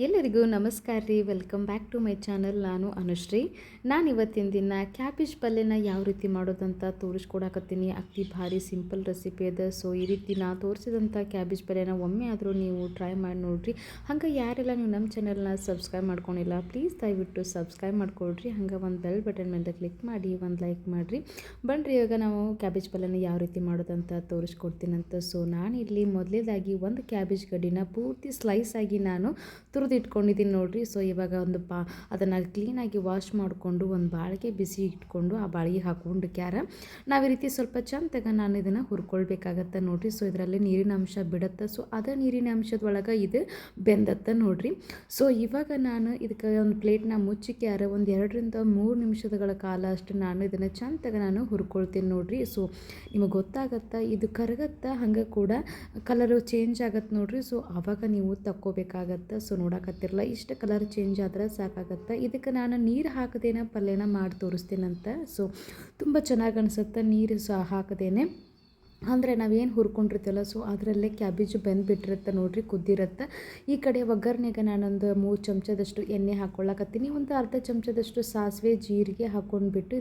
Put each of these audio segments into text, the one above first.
ಎಲ್ಲರಿಗೂ ನಮಸ್ಕಾರ ರೀ. Welcome back to my channel. ನಾನು ಅನುಶ್ರೀ. ನಾನು ಇವತ್ತಿನ ದಿನ ಕ್ಯಾಬೇಜ್ ಪಲ್ಯನ ಯಾವ ರೀತಿ ಮಾಡೋದಂತ ತೋರಿಸ್ಕೊಡಕತ್ತೀನಿ. ಅತಿ ಭಾರಿ ಸಿಂಪಲ್ ರೆಸಿಪಿ ಅದ. ಸೊ ಈ ರೀತಿ ನಾ ತೋರಿಸಿದಂಥ ಕ್ಯಾಬೇಜ್ ಪಲ್ಯನ ಒಮ್ಮೆ ಆದರೂ ನೀವು ಟ್ರೈ ಮಾಡಿ ನೋಡಿರಿ. ಹಂಗೆ ಯಾರೆಲ್ಲ ನೀವು ನಮ್ಮ ಚಾನಲ್ನ ಸಬ್ಸ್ಕ್ರೈಬ್ ಮಾಡ್ಕೊಂಡಿಲ್ಲ ಪ್ಲೀಸ್ ದಯವಿಟ್ಟು ಸಬ್ಸ್ಕ್ರೈಬ್ ಮಾಡ್ಕೊಳ್ರಿ. ಹಂಗೆ ಒಂದು ಬೆಲ್ ಬಟನ್ ಮೇಲೆ ಕ್ಲಿಕ್ ಮಾಡಿ ಒಂದು ಲೈಕ್ ಮಾಡಿರಿ. ಬನ್ರಿ ಇವಾಗ ನಾವು ಕ್ಯಾಬೇಜ್ ಪಲ್ಯನ ಯಾವ ರೀತಿ ಮಾಡೋದಂತ ತೋರಿಸ್ಕೊಡ್ತೀನಂತ. ಸೊ ನಾನಿಲ್ಲಿ ಮೊದಲೇದಾಗಿ ಒಂದು ಕ್ಯಾಬೇಜ್ ಗಡ್ಡಿನ ಪೂರ್ತಿ ಸ್ಲೈಸ್ ಆಗಿ ನಾನು ಇಟ್ಕೊಂಡಿದ್ದೀನಿ ನೋಡಿರಿ. ಸೊ ಇವಾಗ ಅದನ್ನು ಕ್ಲೀನಾಗಿ ವಾಶ್ ಮಾಡಿಕೊಂಡು ಒಂದು ಬಾಳಿಗೆ ಬಿಸಿ ಇಟ್ಕೊಂಡು ಆ ಬಾಳಿಗೆ ಹಾಕ್ಕೊಂಡು ನಾವು ಈ ರೀತಿ ಸ್ವಲ್ಪ ಚಂದಾಗ ನಾನು ಇದನ್ನು ಹುರ್ಕೊಳ್ಬೇಕಾಗತ್ತೆ ನೋಡಿರಿ. ಸೊ ಇದರಲ್ಲಿ ನೀರಿನ ಅಂಶ ಬಿಡುತ್ತೆ. ಸೊ ಅದೇ ನೀರಿನ ಅಂಶದೊಳಗೆ ಇದು ಬೆಂದತ್ತೆ ನೋಡಿರಿ. ಸೊ ಇವಾಗ ನಾನು ಇದಕ್ಕೆ ಒಂದು ಪ್ಲೇಟ್ನ ಮುಚ್ಚಿಕ್ಕೆ ಒಂದು 2-3 ನಿಮಿಷಗಳ ಕಾಲ ಅಷ್ಟು ನಾನು ಇದನ್ನು ಚಂದಾಗ ನಾನು ಹುರ್ಕೊಳ್ತೀನಿ ನೋಡಿರಿ. ಸೊ ನಿಮಗೆ ಗೊತ್ತಾಗತ್ತಾ ಇದು ಕರಗತ್ತಾ, ಹಂಗೆ ಕೂಡ ಕಲರು ಚೇಂಜ್ ಆಗತ್ತೆ ನೋಡಿರಿ. ಸೊ ಆವಾಗ ನೀವು ತಕ್ಕೋಬೇಕಾಗತ್ತೆ. ಸೊ ನೋಡಕತ್ತಿರಲ್ಲ, ಇಷ್ಟು ಕಲರ್ ಚೇಂಜ್ ಆದರೆ ಸಾಕಾಗತ್ತೆ. ಇದಕ್ಕೆ ನಾನು ನೀರು ಹಾಕದೇನೆ ಪಲ್ಯನ ಮಾಡಿ ತೋರಿಸ್ತೀನಂತ. ಸೊ ತುಂಬ ಚೆನ್ನಾಗಿ ಅನಿಸುತ್ತೆ ನೀರು ಹಾಕದೇನೆ. ಅಂದರೆ ನಾವೇನು ಹುರ್ಕೊಂಡಿರ್ತೀವಲ್ಲ ಸೊ ಅದರಲ್ಲೇ ಕ್ಯಾಬೇಜ್ ಬೆಂದುಬಿಟ್ಟಿರುತ್ತೆ ನೋಡಿರಿ, ಕುದ್ದಿರುತ್ತೆ. ಈ ಕಡೆ ಒಗ್ಗರಣೆಗೆ ನಾನೊಂದು 3 ಚಮಚದಷ್ಟು ಎಣ್ಣೆ ಹಾಕ್ಕೊಳ್ಳಕತ್ತೀನಿ. ಒಂದು ಅರ್ಧ ಚಮಚದಷ್ಟು ಸಾಸಿವೆ ಜೀರಿಗೆ ಹಾಕ್ಕೊಂಡ್ಬಿಟ್ಟು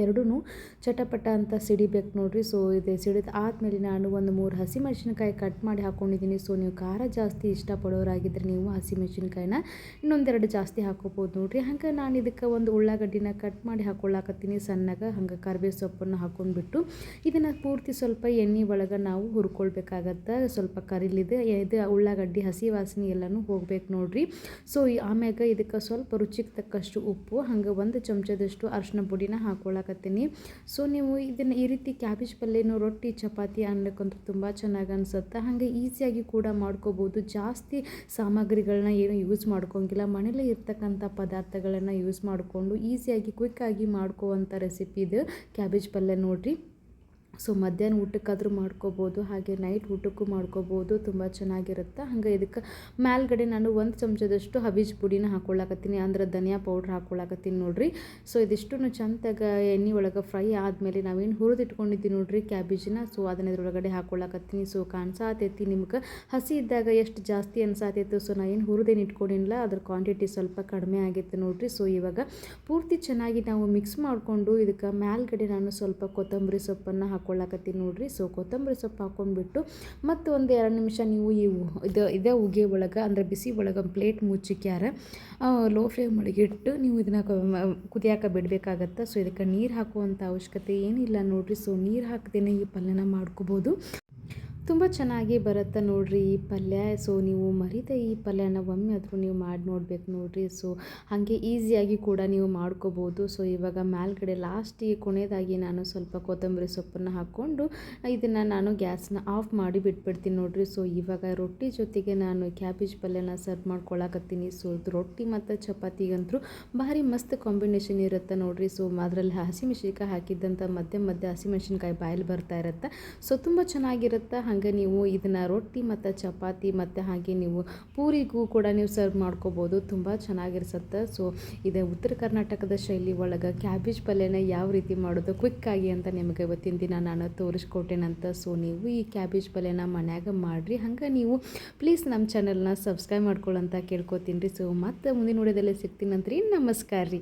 ಎರಡೂ ಚಟಪಟ ಅಂತ ಸಿಡಿಬೇಕು ನೋಡಿರಿ. ಸೊ ಇದು ಸಿಡಿದ ಆದಮೇಲೆ ನಾನು ಒಂದು 3 ಹಸಿಮೆಣಸಿನ್ಕಾಯಿ ಕಟ್ ಮಾಡಿ ಹಾಕ್ಕೊಂಡಿದ್ದೀನಿ. ಸೊ ನೀವು ಖಾರ ಜಾಸ್ತಿ ಇಷ್ಟಪಡೋರಾಗಿದ್ದರೆ ನೀವು ಹಸಿಮೆಣಸಿನ್ಕಾಯಿನ ಇನ್ನೊಂದೆರಡು ಜಾಸ್ತಿ ಹಾಕೋಬೋದು ನೋಡಿರಿ. ಹಂಗೆ ನಾನು ಇದಕ್ಕೆ ಒಂದು ಉಳ್ಳಾಗಡ್ಡಿನ ಕಟ್ ಮಾಡಿ ಹಾಕ್ಕೊಳ್ಳಕತ್ತೀನಿ ಸಣ್ಣಗೆ. ಹಂಗೆ ಕರಿಬೇವು ಸೊಪ್ಪನ್ನು ಹಾಕ್ಕೊಂಡ್ಬಿಟ್ಟು ಇದನ್ನು ಪೂರ್ತಿ ಸ್ವಲ್ಪ ಎಣ್ಣೆ ಒಳಗೆ ನಾವು ಹುರ್ಕೊಳ್ಬೇಕಾಗತ್ತೆ. ಸ್ವಲ್ಪ ಕರಿಲಿದೆ ಇದು ಉಳ್ಳಾಗಡ್ಡಿ ಹಸಿ ವಾಸನೆ ಎಲ್ಲನೂ ಹೋಗ್ಬೇಕು ನೋಡಿರಿ. ಸೊ ಆಮ್ಯಾಗ ಇದಕ್ಕೆ ಸ್ವಲ್ಪ ರುಚಿಗೆ ತಕ್ಕಷ್ಟು ಉಪ್ಪು, ಹಂಗೆ 1 ಚಮಚದಷ್ಟು ಅರಿಶಿನ ಪುಡಿನ ಹಾಕ್ಕೊಳ್ಳಕತ್ತೀನಿ. ಸೊ ನೀವು ಇದನ್ನು ಈ ರೀತಿ ಕ್ಯಾಬೇಜ್ ಪಲ್ಯನೂ ರೊಟ್ಟಿ ಚಪಾತಿ ಅನ್ನಕ್ಕಂತೂ ತುಂಬ ಚೆನ್ನಾಗಿ ಅನಿಸುತ್ತೆ. ಹಾಗೆ ಈಸಿಯಾಗಿ ಕೂಡ ಮಾಡ್ಕೋಬೋದು. ಜಾಸ್ತಿ ಸಾಮಗ್ರಿಗಳನ್ನ ಏನು ಯೂಸ್ ಮಾಡ್ಕೊಗಿಲ್ಲ, ಮನೇಲೇ ಇರ್ತಕ್ಕಂಥ ಪದಾರ್ಥಗಳನ್ನು ಯೂಸ್ ಮಾಡಿಕೊಂಡು ಈಸಿಯಾಗಿ ಕ್ವಿಕ್ಕಾಗಿ ಮಾಡ್ಕೋವಂಥ ರೆಸಿಪಿ ಇದು ಕ್ಯಾಬೇಜ್ ಪಲ್ಯ ನೋಡಿರಿ. ಸೊ ಮಧ್ಯಾಹ್ನ ಊಟಕ್ಕಾದರೂ ಮಾಡ್ಕೋಬೋದು, ಹಾಗೆ ನೈಟ್ ಊಟಕ್ಕೂ ಮಾಡ್ಕೋಬೋದು, ತುಂಬ ಚೆನ್ನಾಗಿರುತ್ತೆ. ಹಾಗೆ ಇದಕ್ಕೆ ಮೇಲ್ಗಡೆ ನಾನು 1 ಚಮಚದಷ್ಟು ಹಬೀಜ್ ಪುಡಿನ ಹಾಕ್ಕೊಳ್ಳಕತ್ತೀನಿ, ಅಂದ್ರೆ ಧನಿಯಾ ಪೌಡ್ರ್ ಹಾಕ್ಕೊಳ್ಳಕತ್ತೀನಿ ನೋಡಿರಿ. ಸೊ ಇದಿಷ್ಟು ಚಂದಾಗ ಎಣ್ಣೆ ಒಳಗೆ ಫ್ರೈ ಆದಮೇಲೆ ನಾವೇನು ಹುರಿದಿಟ್ಕೊಂಡಿದ್ದೀವಿ ನೋಡಿರಿ ಕ್ಯಾಬೇಜಿನ, ಸೊ ಅದನ್ನ ಇದ್ರೊಳಗಡೆ ಹಾಕ್ಕೊಳ್ಳಕತ್ತೀನಿ. ಸೊ ಕಾಣಿಸಾತೈತಿ ನಿಮ್ಗೆ ಹಸಿ ಇದ್ದಾಗ ಎಷ್ಟು ಜಾಸ್ತಿ ಅನ್ಸಾತೈತು. ಸೊ ನಾನು ಏನು ಹುರಿದೇನು ಇಟ್ಕೊಂಡಿಲ್ಲ, ಅದ್ರ ಕ್ವಾಂಟಿಟಿ ಸ್ವಲ್ಪ ಕಡಿಮೆ ಆಗಿತ್ತು ನೋಡಿರಿ. ಸೊ ಇವಾಗ ಪೂರ್ತಿ ಚೆನ್ನಾಗಿ ನಾವು ಮಿಕ್ಸ್ ಮಾಡಿಕೊಂಡು ಇದಕ್ಕೆ ಮೇಲ್ಗಡೆ ನಾನು ಸ್ವಲ್ಪ ಕೊತ್ತಂಬರಿ ಸೊಪ್ಪನ್ನು ಹಾಕ್ಕೊಳ್ಳಕತ್ತೀನಿ ನೋಡಿರಿ. ಸೊ ಕೊತ್ತಂಬರಿ ಸೊಪ್ಪು ಹಾಕ್ಕೊಂಡ್ಬಿಟ್ಟು ಮತ್ತು ಒಂದು 2 ನಿಮಿಷ ನೀವು ಇದೇ ಉಗೆ ಒಳಗೆ ಅಂದರೆ ಬಿಸಿ ಒಳಗೆ ಪ್ಲೇಟ್ ಮುಚ್ಚಿಕ್ಯಾರ ಲೋ ಫ್ಲೇಮ್ ಒಳಗೆ ಇಟ್ಟು ನೀವು ಇದನ್ನು ಕುದಿಯಾಕ ಬಿಡಬೇಕಾಗತ್ತೆ. ಸೊ ಇದಕ್ಕೆ ನೀರು ಹಾಕುವಂಥ ಅವಶ್ಯಕತೆ ಏನಿಲ್ಲ ನೋಡಿರಿ. ಸೊ ನೀರು ಹಾಕ್ದೇನೆ ಈ ಪಲ್ಯನ ಮಾಡ್ಕೋಬೋದು, ತುಂಬ ಚೆನ್ನಾಗಿ ಬರುತ್ತೆ ನೋಡಿರಿ ಈ ಪಲ್ಯ. ಸೊ ನೀವು ಮರಿದೆ ಈ ಪಲ್ಯನ ಒಮ್ಮೆ ಆದರೂ ನೀವು ಮಾಡಿ ನೋಡ್ಬೇಕು ನೋಡಿರಿ. ಸೊ ಹಾಗೆ ಈಸಿಯಾಗಿ ಕೂಡ ನೀವು ಮಾಡ್ಕೋಬೋದು. ಸೊ ಇವಾಗ ಮೇಲ್ಗಡೆ ಲಾಸ್ಟಿಗೆ ಕೊನೆಯದಾಗಿ ನಾನು ಸ್ವಲ್ಪ ಕೊತ್ತಂಬರಿ ಸೊಪ್ಪನ್ನು ಹಾಕ್ಕೊಂಡು ಇದನ್ನು ನಾನು ಗ್ಯಾಸ್ನ ಆಫ್ ಮಾಡಿ ಬಿಟ್ಬಿಡ್ತೀನಿ ನೋಡಿರಿ. ಸೊ ಇವಾಗ ರೊಟ್ಟಿ ಜೊತೆಗೆ ನಾನು ಕ್ಯಾಬೇಜ್ ಪಲ್ಯನ ಸರ್ವ್ ಮಾಡ್ಕೊಳಕತ್ತೀನಿ. ಸೊ ರೊಟ್ಟಿ ಮತ್ತು ಚಪಾತಿಗಂತೂ ಭಾರಿ ಮಸ್ತ್ ಕಾಂಬಿನೇಷನ್ ಇರುತ್ತೆ ನೋಡಿರಿ. ಸೊ ಅದರಲ್ಲಿ ಹಸಿಮೆಣ್ಸಿನ್ಕಾಯಿ ಹಾಕಿದ್ದಂಥ ಮಧ್ಯೆ ಹಸಿಮೆಣ್ಸಿನ್ಕಾಯಿ ಬಾಯಲ್ಲಿ ಬರ್ತಾ ಇರುತ್ತೆ. ಸೊ ತುಂಬ ಚೆನ್ನಾಗಿರುತ್ತೆ. ಹಾಗೆ ನೀವು ಇದನ್ನು ರೊಟ್ಟಿ ಮತ್ತು ಚಪಾತಿ ಮತ್ತು ಹಾಗೆ ನೀವು ಪೂರಿಗೂ ಕೂಡ ನೀವು ಸರ್ವ್ ಮಾಡ್ಕೋಬೋದು, ತುಂಬ ಚೆನ್ನಾಗಿರ್ಸುತ್ತೆ. ಸೊ ಇದು ಉತ್ತರ ಕರ್ನಾಟಕದ ಶೈಲಿ ಒಳಗೆ ಕ್ಯಾಬೇಜ್ ಪಲ್ಯನ ಯಾವ ರೀತಿ ಮಾಡೋದು ಕ್ವಿಕ್ಕಾಗಿ ಅಂತ ನಿಮಗೆ ಇವತ್ತಿನ ದಿನ ನಾನು ತೋರಿಸ್ಕೊಟ್ಟೇನಂತ. ಸೊ ನೀವು ಈ ಕ್ಯಾಬೇಜ್ ಪಲ್ಯನ ಮನ್ಯಾಗ ಮಾಡಿರಿ. ಹಂಗೆ ನೀವು ಪ್ಲೀಸ್ ನಮ್ಮ ಚಾನಲ್ನ ಸಬ್ಸ್ಕ್ರೈಬ್ ಮಾಡ್ಕೊಳ್ಳೋಂತ ಕೇಳ್ಕೊತೀನಿ ರೀ. ಸೊ ಮತ್ತೆ ಮುಂದಿನ ವಿಡಿಯೋದಲ್ಲಿ ಸಿಗ್ತೀನಂತ್ರಿ. ನಮಸ್ಕಾರ ರೀ.